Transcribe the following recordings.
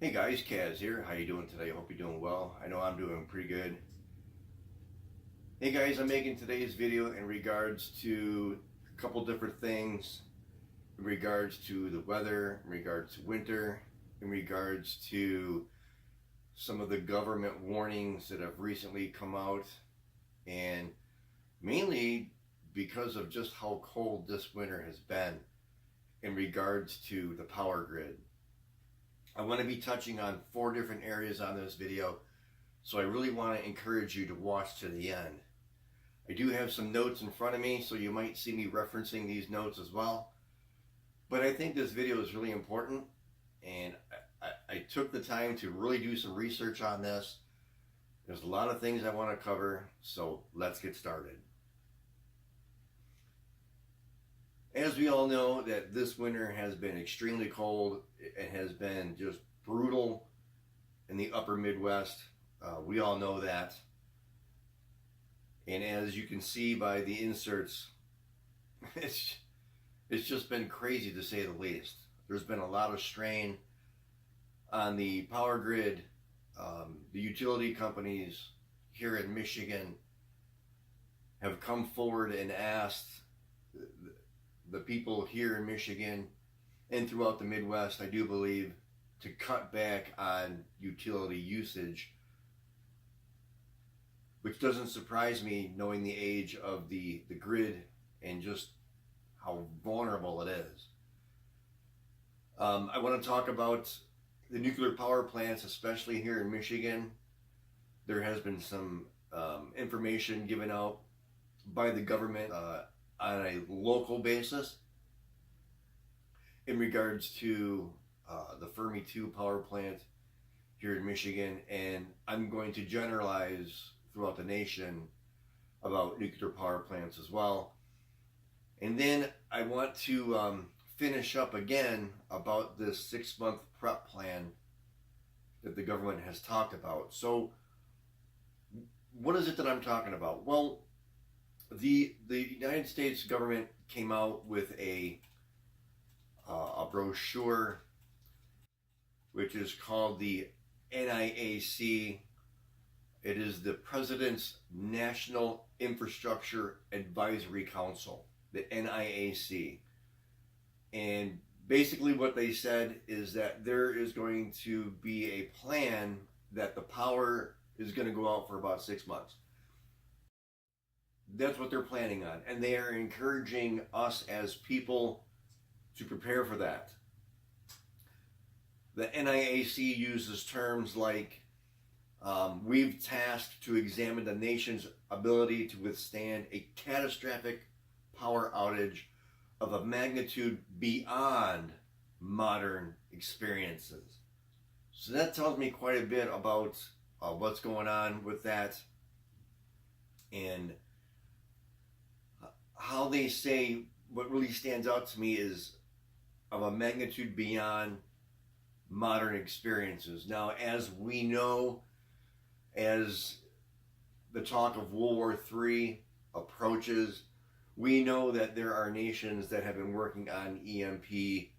Hey guys, Kaz here. How you doing today? Hope you're doing well. I know I'm doing pretty good. Hey guys, I'm making today's video in regards to a couple different things, in regards to the weather, in regards to winter, in regards to some of the government warnings that have recently come out, and mainly because of just how cold this winter has been in regards to the power grid. I want to be touching on 4 different areas on this video, so I really want to encourage you to watch to the end. I do have some notes in front of me, so you might see me referencing these notes as well. But I think this video is really important, and I took the time to really do some research on this. There's a lot of things I want to cover, so let's get started. As we all know, that this winter has been extremely cold. It has been just brutal in the upper Midwest. We all know that. And as you can see by the inserts, it's just been crazy to say the least. There's been a lot of strain on the power grid. The utility companies here in Michigan have come forward and asked the people here in Michigan and throughout the Midwest, I do believe, to cut back on utility usage, which doesn't surprise me knowing the age of the grid and just how vulnerable it is. I want to talk about the nuclear power plants, especially here in Michigan. There has been some information given out by the government on a local basis in regards to the Fermi 2 power plant here in Michigan, and I'm going to generalize throughout the nation about nuclear power plants as well. And then I want to finish up again about this 6-month prep plan that the government has talked about. So what is it that I'm talking about? Well, the United States government came out with a brochure which is called the NIAC. It is the President's National Infrastructure Advisory Council, the NIAC. And basically what they said is that there is going to be a plan that the power is going to go out for about 6 months. That's what they're planning on, and they are encouraging us as people to prepare for that. The NIAC uses terms like, we've tasked to examine the nation's ability to withstand a catastrophic power outage of a magnitude beyond modern experiences. So that tells me quite a bit about what's going on with that, and how they say what really stands out to me is of a magnitude beyond modern experiences. Now, as we know, as the talk of World War III approaches, we know that there are nations that have been working on EMP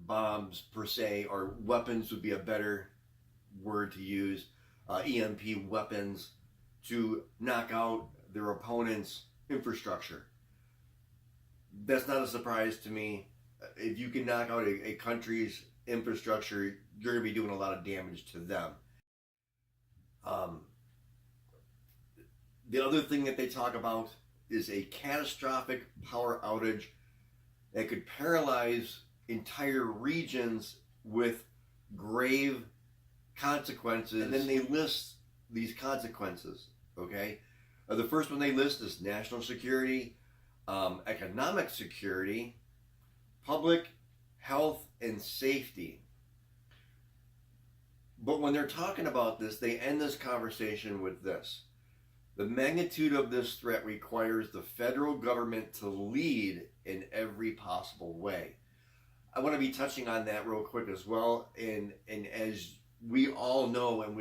bombs per se, or weapons would be a better word to use, EMP weapons to knock out their opponents' infrastructure. That's not a surprise to me. If you can knock out a country's infrastructure, you're going to be doing a lot of damage to them. The other thing that they talk about is a catastrophic power outage that could paralyze entire regions with grave consequences. And then they list these consequences, okay? The first one they list is national security, economic security, public health and safety. But when they're talking about this, they end this conversation with this: the magnitude of this threat requires the federal government to lead in every possible way. I want to be touching on that real quick as well. And as we all know, and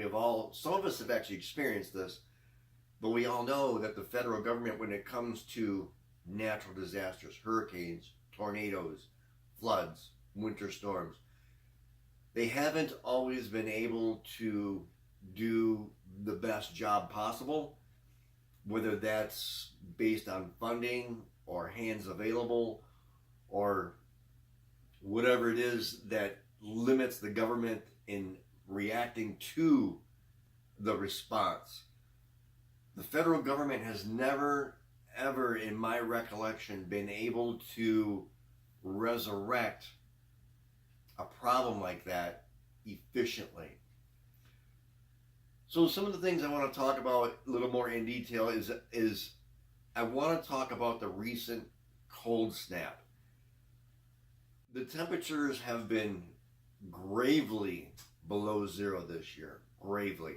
some of us have actually experienced this, but we all know that the federal government, when it comes to natural disasters, hurricanes, tornadoes, floods, winter storms, they haven't always been able to do the best job possible, whether that's based on funding or hands available or whatever it is that limits the government in reacting to the response. The federal government has never, ever, in my recollection, been able to resurrect a problem like that efficiently. So some of the things I want to talk about a little more in detail is I want to talk about the recent cold snap. The temperatures have been gravely below zero this year. Gravely.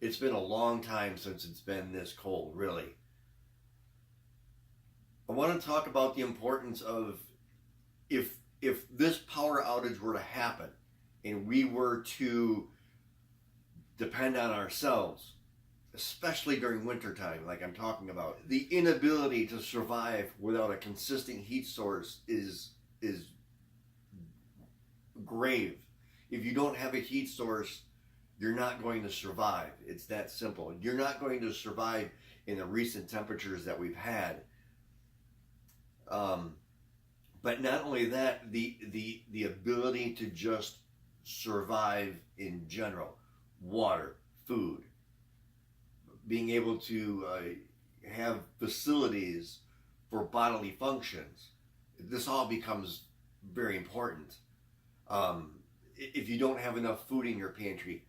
It's been a long time since it's been this cold, really. I want to talk about the importance of if this power outage were to happen and we were to depend on ourselves, especially during wintertime, like I'm talking about, the inability to survive without a consistent heat source is grave. If you don't have a heat source, you're not going to survive. It's that simple. You're not going to survive in the recent temperatures that we've had. But not only that, the ability to just survive in general, water, food, being able to have facilities for bodily functions, this all becomes very important. If you don't have enough food in your pantry,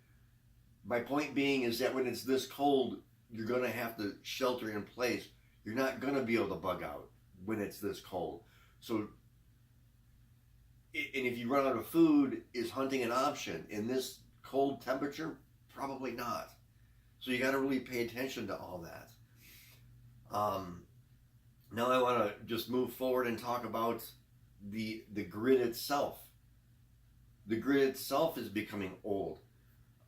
my point being is that when it's this cold, you're going to have to shelter in place. You're not going to be able to bug out when it's this cold. So, and if you run out of food, is hunting an option in this cold temperature? Probably not. So you got to really pay attention to all that. Now I want to just move forward and talk about the grid itself. The grid itself is becoming old.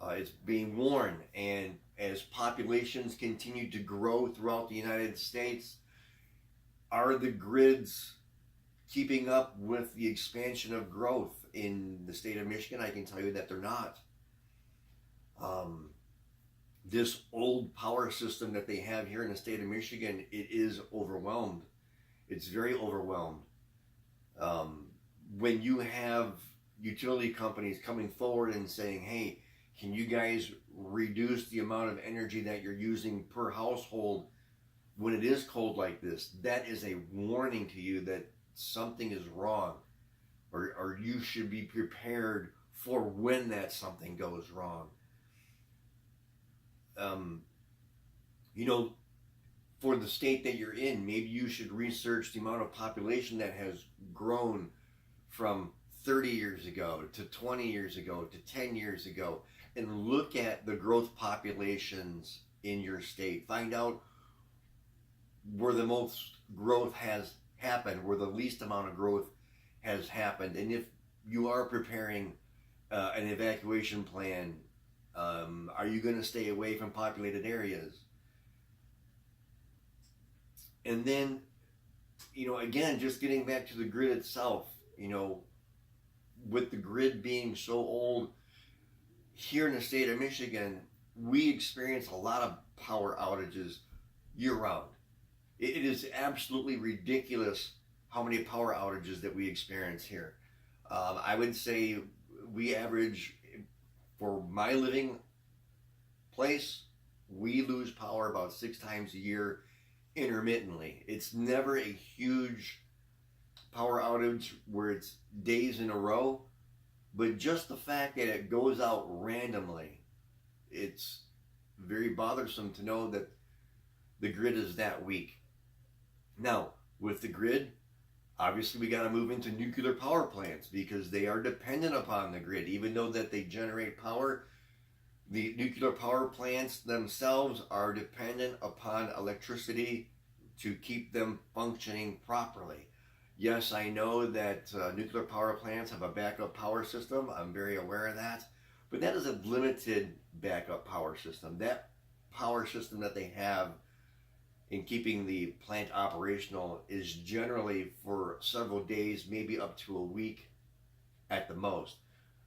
It's being worn, and as populations continue to grow throughout the United States, are the grids keeping up with the expansion of growth in the state of Michigan? I can tell you that they're not. This old power system that they have here in the state of Michigan, it is overwhelmed. It's very overwhelmed. When you have utility companies coming forward and saying, hey, can you guys reduce the amount of energy that you're using per household when it is cold like this, that is a warning to you that something is wrong, or you should be prepared for when that something goes wrong. For the state that you're in, maybe you should research the amount of population that has grown from 30 years ago to 20 years ago to 10 years ago, and look at the growth populations in your state. Find out where the most growth has happened, where the least amount of growth has happened, and if you are preparing an evacuation plan, are you going to stay away from populated areas? And then, again, just getting back to the grid itself, with the grid being so old, here in the state of Michigan, we experience a lot of power outages year round. It is absolutely ridiculous how many power outages that we experience here. I would say we average, for my living place, we lose power about 6 times a year intermittently. It's never a huge power outage where it's days in a row, but just the fact that it goes out randomly, it's very bothersome to know that the grid is that weak. Now, with the grid, obviously we got to move into nuclear power plants because they are dependent upon the grid. Even though that they generate power, the nuclear power plants themselves are dependent upon electricity to keep them functioning properly. Yes, I know that nuclear power plants have a backup power system. I'm very aware of that. But that is a limited backup power system. That power system that they have in keeping the plant operational is generally for several days, maybe up to a week at the most.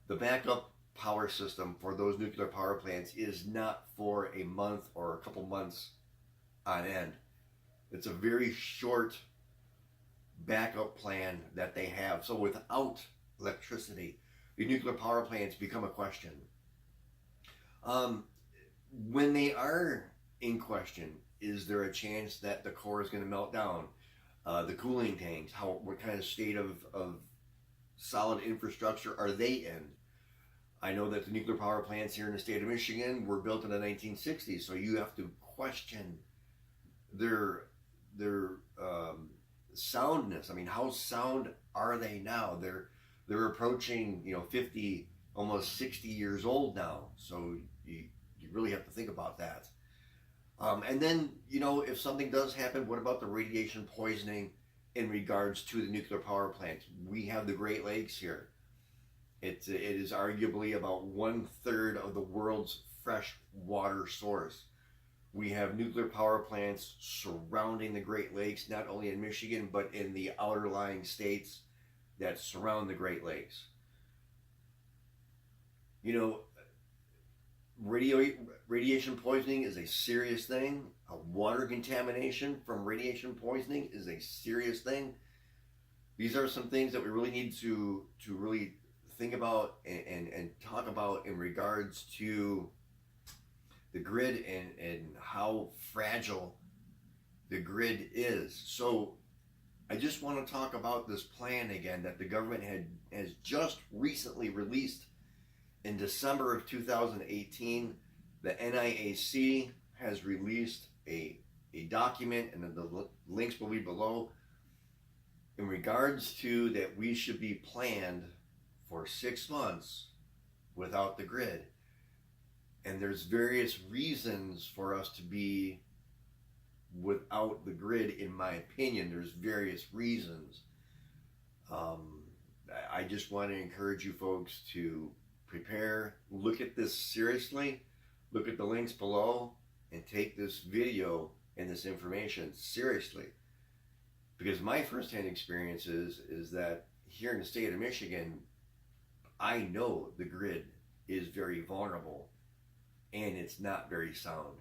The backup power system for those nuclear power plants is not for a month or a couple months on end. It's a very short backup plan that they have. So without electricity, the nuclear power plants become a question. When they are in question, is there a chance that the core is going to melt down? The cooling tanks, what kind of state of solid infrastructure are they in? I know that the nuclear power plants here in the state of Michigan were built in the 1960s, so you have to question their soundness. I mean, how sound are they now? They're approaching 50, almost 60 years old now, so you really have to think about that. And then, if something does happen, what about the radiation poisoning in regards to the nuclear power plants? We have the Great Lakes here. It is arguably about 1/3 of the world's fresh water source. We have nuclear power plants surrounding the Great Lakes, not only in Michigan, but in the outer lying states that surround the Great Lakes. Radiation poisoning is a serious thing. Water contamination from radiation poisoning is a serious thing. These are some things that we really need to really think about and talk about in regards to the grid and how fragile the grid is. So I just want to talk about this plan again that the government has just recently released in December of 2018. The NIAC has released a document, and the links will be below, in regards to that we should be planned for 6 months without the grid. And there's various reasons for us to be without the grid. In my opinion, there's various reasons. I just want to encourage you folks to prepare, look at this seriously, look at the links below, and take this video and this information seriously. Because my firsthand experience is that here in the state of Michigan, I know the grid is very vulnerable and it's not very sound.